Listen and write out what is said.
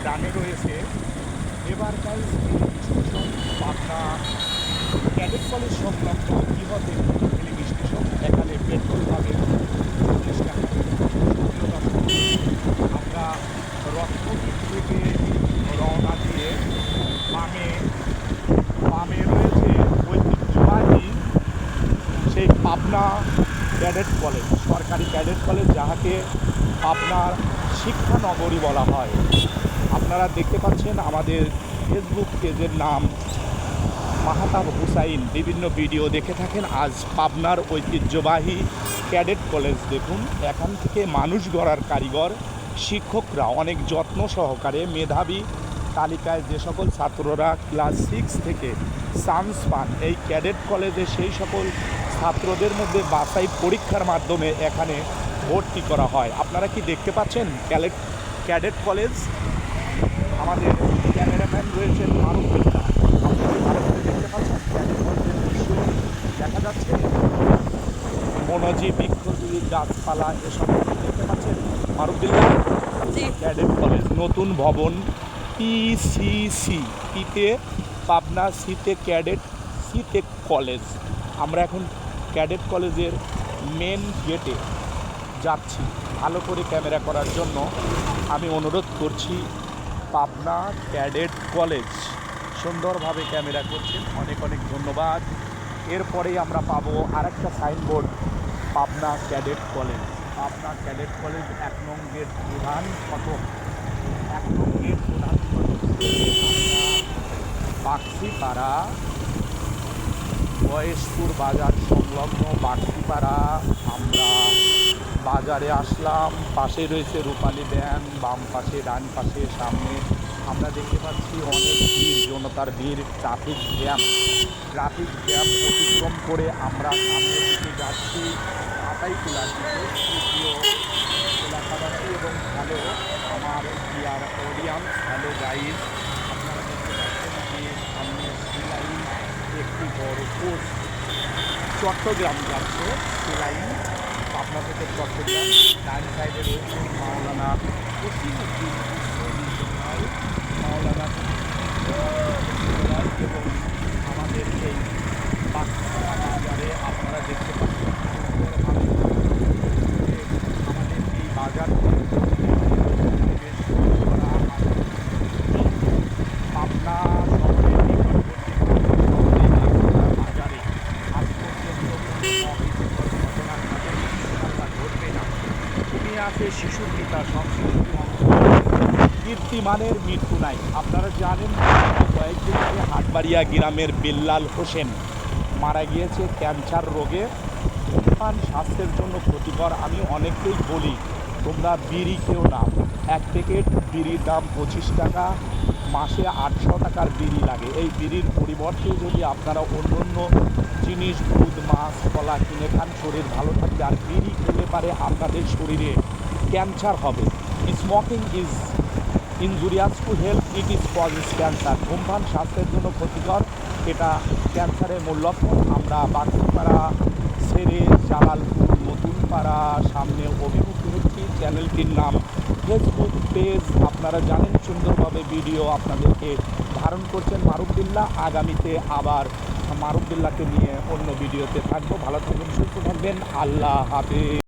ডানে রয়েছে এবার guys station Pabna cadet college সংলগ্ন বৃহৎ ফিলিং স্টেশন। এখানে পেট্রোল পাবে 40 টাকা। আমরা রত্নদ্বীপ থেকে রওনা দিয়ে বামে রয়েছে ঐতিহ্যবাহী সেই পাবনা ক্যাডেট কলেজ, সরকারি ক্যাডেট কলেজ, যাহাকে পাবনার শিক্ষানগরী বলা হয়। আপনারা দেখতে পাচ্ছেন আমাদের ফেসবুক পেজের নাম মাহতাব হুসাইন, বিভিন্ন ভিডিও দেখে থাকেন। আজ পাবনার ঐতিহ্যবাহী ক্যাডেট কলেজ দেখুন। এখান থেকে মানুষ গড়ার কারিগর শিক্ষকরা অনেক যত্ন সহকারে মেধাবী তালিকায় যে সকল ছাত্ররা ক্লাস 6 থেকে চান্স পান, এই ক্যাডেট কলেজে সেই সকল ছাত্রদের মধ্যে বাছাই পরীক্ষার মাধ্যমে এখানে ভর্তি করা হয়। আপনারা কি দেখতে পাচ্ছেন ক্যাডেট কলেজ? আমাদের ক্যামেরাম্যান রয়েছেন মারুফ বিল্লাহ। আপনারা ভালো করে দেখতে পাচ্ছেন ক্যাডেট কলেজের দৃশ্য দেখা যাচ্ছে। বনজি, বৃক্ষজীবী, গাছপালা এসব দেখতে পাচ্ছেন। মারুফ বিল্লাহ, ক্যাডেট কলেজ নতুন ভবন, পিসিসি, পিতে পাবনা, সিতে ক্যাডেট, সিতে কলেজ। আমরা এখন ক্যাডেট কলেজের মেন গেটে যাচ্ছি। ভালো করে ক্যামেরা করার জন্য আমি অনুরোধ করছি। পাবনা ক্যাডেট কলেজ সুন্দরভাবে ক্যামেরা করছেন, অনেক অনেক ধন্যবাদ। এরপরেই আমরা পাবো আরেকটা signboard, Pabna cadet college. Pabna cadet college 1 নং গেট প্রধান ফটক, 1 নং গেট প্রধান ফটক। বাক্সিপাড়া বয়েশপুর বাজার সংলগ্ন বাক্সিপাড়া আমরা বাজারে আসলাম। পাশে রয়েছে রূপালী ব্যাংক, বাম পাশে, ডান পাশে, সামনে আমরা দেখতে পাচ্ছি অনেক ভিড়, জনতার ভিড়। ট্রাফিক জ্যাম অতিক্রম করে আমরা সামনের দিকে যাচ্ছি আতাইকুলার দিকে। তৃতীয় এলাকাবাসী এবং হ্যালো আমার ডিয়ার অডিয়েন্স, হ্যালো গাইজ। আপনারা দেখতে পাচ্ছেন যে সামনে সিলাইন একটি বড় পোস্ট চট্টগ্রাম যাচ্ছে। সিলাইন পাবনা থেকে চট্টগ্রাম। ডান সাইডে রয়েছে মাওলানা জসিমউদ্দিন বিশ্ববিদ্যালয়, মাওলানা এবং আমাদের এই বাক্সিপাড়া বাজারে আপনারা দেখতে পাচ্ছেন আমাদের এই বাজার পাবনা শহরের বাজারে আজ পর্যন্ত ঘটবে না। তুমি আছে শিশুর পিতা সংস্কৃতি কীর্তিমানের মৃত্যু নাই। আপনারা জানেন কয়েকদিন আগে হাটবাড়িয়া গ্রামের বিল্লাল হোসেন মারা গিয়েছে ক্যান্সার রোগে। ধূমপান স্বাস্থ্যের জন্য ক্ষতিকর। আমি অনেককেই বলি তোমরা বিড়ি খেও না। 1 প্যাকেট বিড়ির দাম 25 টাকা, মাসে 800 টাকার বিড়ি লাগে। এই বিড়ির পরিবর্তে যদি আপনারা অন্য অন্য জিনিস, দুধ, মাছ, কলা কিনে খান, শরীর ভালো থাকবে। আর বিড়ি খেলে পারে আপনাদের শরীরে ক্যান্সার হবে। Smoking is injurious to health, it is causes cancer. ধূমপান স্বাস্থ্যের জন্য ক্ষতিকর, এটা ক্যান্সারের মূল লক্ষণ। আমরা বাক্সিপাড়া ছেড়ে জালালপুর নতুন পাড়া সামনে অভিমুখী হচ্ছি। চ্যানেলটির নাম ফেসবুক পেজ, আপনারা জানেন সুন্দরভাবে ভিডিও আপনাদেরকে ধারণ করছেন মারুফ বিল্লাহ। আগামীতে আবার মারুফ বিল্লাহকে নিয়ে অন্য ভিডিওতে থাকবো। ভালো থাকবেন, সুস্থ থাকবেন, আল্লাহ হাফেজ।